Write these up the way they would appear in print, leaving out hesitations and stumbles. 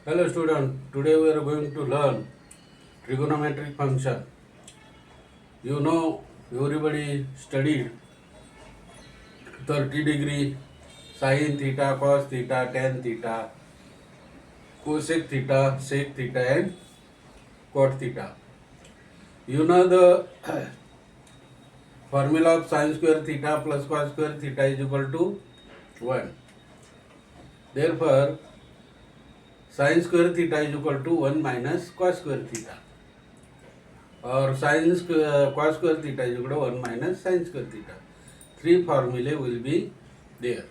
Hello student, today we are going to learn trigonometric function. You know everybody studied 30 degree, sin theta, cos theta, tan theta, cosec theta, sec theta and cot theta. You know the formula of sin square theta plus cos square theta is equal to 1. Therefore, sin square theta is equal to 1 minus cos square theta. Or sin square cos square theta is equal to 1 minus sin square theta. Three formulae will be there.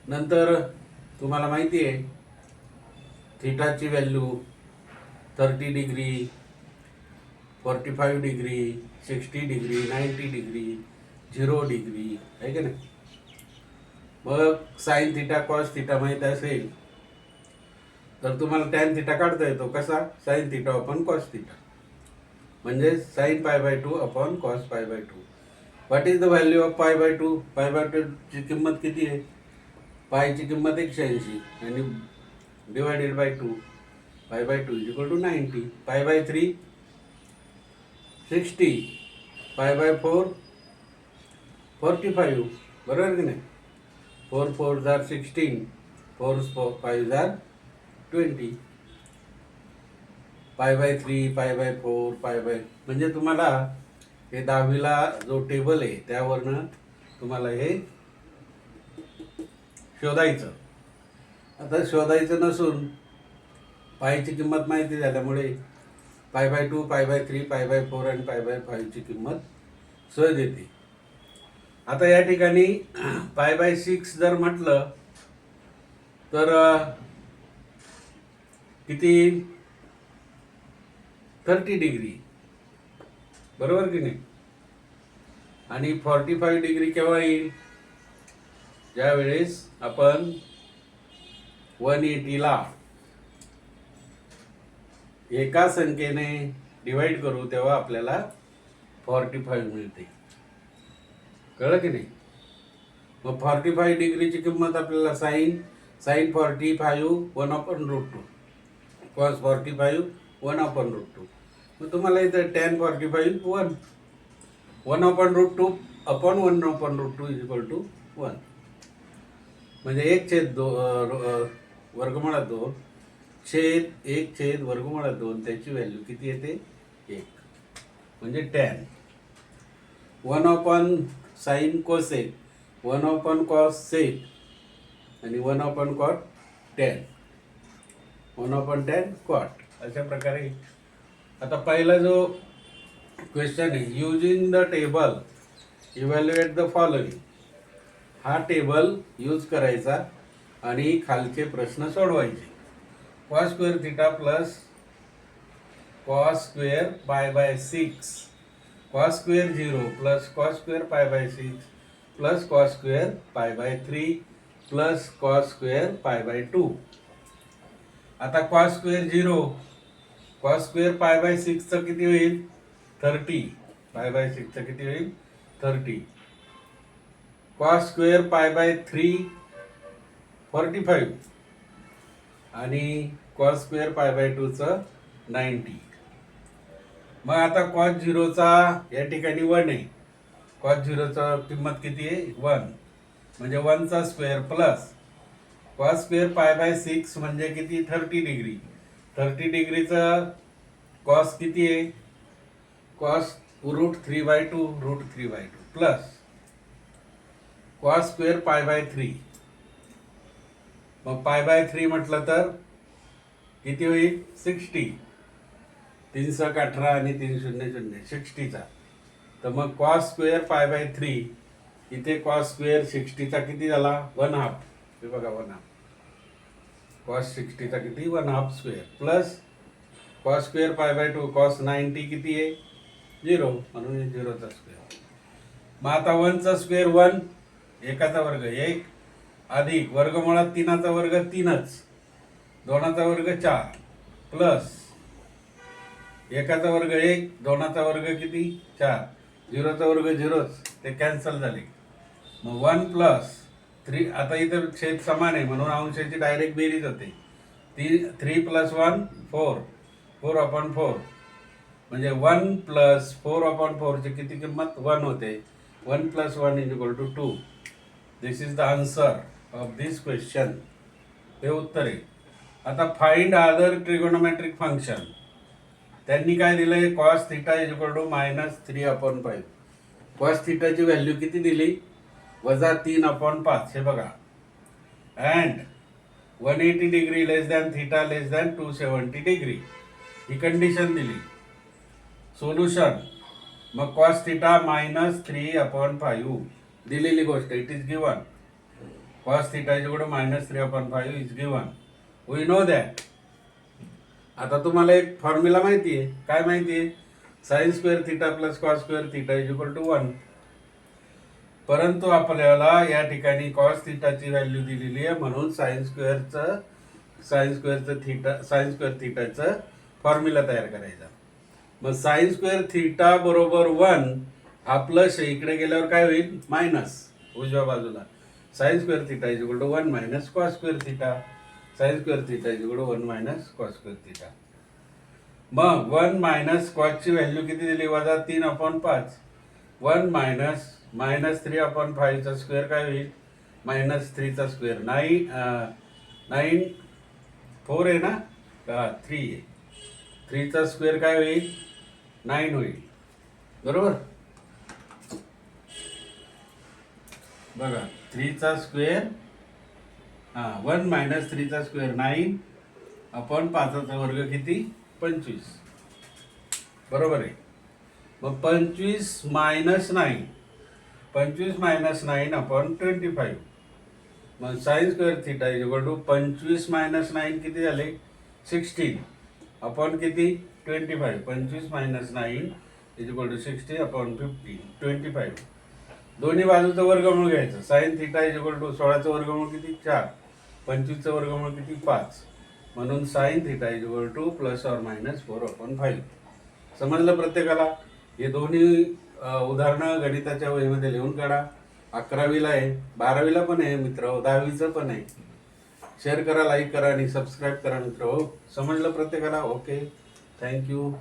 नंतर तुम्हाला माहिती आहे थीटाची value 30 degree, 45 degree, 60 degree, 90 degree, 0 degree आहे की नाही. मग sine theta cos theta माहीत असेल तर तुम्हाला टॅन थीटा काढता येतो. कसा? Sine theta upon cos theta म्हणजे sine π/2 upon cos π/2. What is the value of π/2? π/2 ची किंमत किती आहे? पायची किंमत 180 आणि divided by 2. π/2 is equal to 90. π/3 60. π/4 45. बरोबर की नाही. 4 4 जार 16, 4 5 जार 20. π/3, π/4, म्हणजे तुम्हाला हे 10वीला जो टेबल आहे त्यावरनं तुम्हाला हे शोधायचं. आता शोधायचं नसून पायची किंमत माहिती झाल्यामुळे π/2, π/3, π/4 आणि π/5 ची किंमत सहज येते. आता या ठिकाणी π/6 जर म्हटलं तर किती? 30 डिग्री. बरोबर की नाही. आणि 45 डिग्री केव्हा येईल? ज्या वेळेस आपण 180ला एका संख्येने डिवाइड करू तेव्हा आपल्याला 45 मिळते. कळलं की नाही. मग 45 डिग्रीची किंमत आपल्याला साइन 45 1/√2, कॉस 45 1/√2. मग तुम्हाला इथं tan 45 1 1/√2 upon 1/√2 is equal to 1. म्हणजे 1/2 वर्गमुळात 2 छेद 1/√2 त्याची व्हॅल्यू किती येते? 1. म्हणजे tan 1 sine cosec, 1 cos sec आणि 1 कॉट टॅन, 1 टॅन कॉट. अशा प्रकारे. आता पहिला जो क्वेश्चन आहे, using the table evaluate the following. हा टेबल यूज करायचा आणि खालचे प्रश्न सोडवायचे. Cos square theta plus cos square π/6, cos square 0 plus cos square π/6 plus cos square π/3 plus cos square π/2. आता कॉस स्क्वेअर 0, कॉस स्क्वेअर π/6 चं किती होईल? 30. π/6 चं किती होईल? 30. कॉस स्क्वेअर π/3 45 आणि कॉस स्क्वेअर π/2 चं 90. मग आता कॉस 0चा या ठिकाणी 1 आहे. कॉस 0चा किंमत किती आहे? 1. म्हणजे 1चा स्क्वेअर प्लस कॉस स्क्वेअर π/6 म्हणजे किती? 30 डिग्री. 30 डिग्रीचं कॉस किती आहे? Cos √3/2 plus cos square π/3. मग π/3 म्हटलं तर किती होईल? 60. 3 18 आणि 3 0 0 60चा. तर मग कॉस स्क्वेअर π/3 इथे कॉस स्क्वेअर 60चा किती झाला? 1/2. हे बघा 1/2. कॉस 60चा किती? 1/2 square plus cos square π/2 cos 90 किती आहे? 0 म्हणून 0चा स्क्वेअर. मग आता 1चा स्क्वेअर 1, एकाचा वर्ग 1 अधिक वर्गमुळात 3चा वर्ग 3च, 2चा वर्ग 4 प्लस एकाचा वर्ग 1, 2चा वर्ग किती? 4, 0चा वर्ग 0च, ते कॅन्सल झाले. मग 1 प्लस 3. आता इथं छेद समान आहे म्हणून अंशाची डायरेक्ट बेरीज होते. 3 + 1 4, 4/4 म्हणजे 1 + 4/4 ची किती किंमत 1 होते. 1 + 1 = 2. दिस is the answer of this question. हे उत्तर आहे. आता फाइंड अदर ट्रिगोनोमेट्रिक फंक्शन. त्यांनी काय दिलंय cos θ -3/5. cos θ ची व्हॅल्यू किती दिली -3/5 हे बघा. And 180 degree less than θ less than 270 degree ही कंडिशन दिली. सोल्युशन मग cos θ -3/5 दिलेली गोष्ट it is given. cos θ -3/5 is given. We know that. आता तुम्हाला एक फॉर्म्युला माहिती आहे. काय माहिती आहे? sin² θ + cos² θ 1. परंतु आपल्याला या ठिकाणी cos θ ची व्हॅल्यू दिलेली आहे म्हणून sin² θ फॉर्म्युला तयार करायचा. मग sin² θ बरोबर 1 हा प्लस आहे. इकडे गेल्यावर काय होईल मायनस उजव्या बाजूला. sin² θ 1 - cos² θ. sin² θ 1 - cos² θ. मग 1 - cos ची व्हॅल्यू किती दिली -3/5. 1 - -3/5 चा स्क्वेअर काय होईल -3 चा स्क्वेअर. 9 4 आहे ना 3 आहे. 3 चा स्क्वेअर काय होईल 9 होईल. बरोबर. बघा 3 चा स्क्वेअर 1 - 3 चा स्क्वेअर 9/5 चा वर्ग किती 25. बरोबर आहे. मग 25 - 9 25 - 9/25. मग sin² θ 25 - 9 किती झाले 16 अपॉन किती 25. 25 - 9 = 60/50 25. दोन्ही बाजूचं वर्गमूळ घ्यायचं. sin θ 16चं वर्गमूळ किती 4. 25चं वर्गमूळ किती 5. म्हणून sin θ ± 4/5. समजलं प्रत्येकाला? हे दोन्ही उदाहरणं गणिताच्या वहीमध्ये लिहून काढा. 11वीला आहे, 12वीला पण आहे मित्र, 10वीचं पण आहे. शेअर करा, लाईक करा आणि सबस्क्राईब करा मित्र. हो समजलं प्रत्येकाला? Okay, thank you.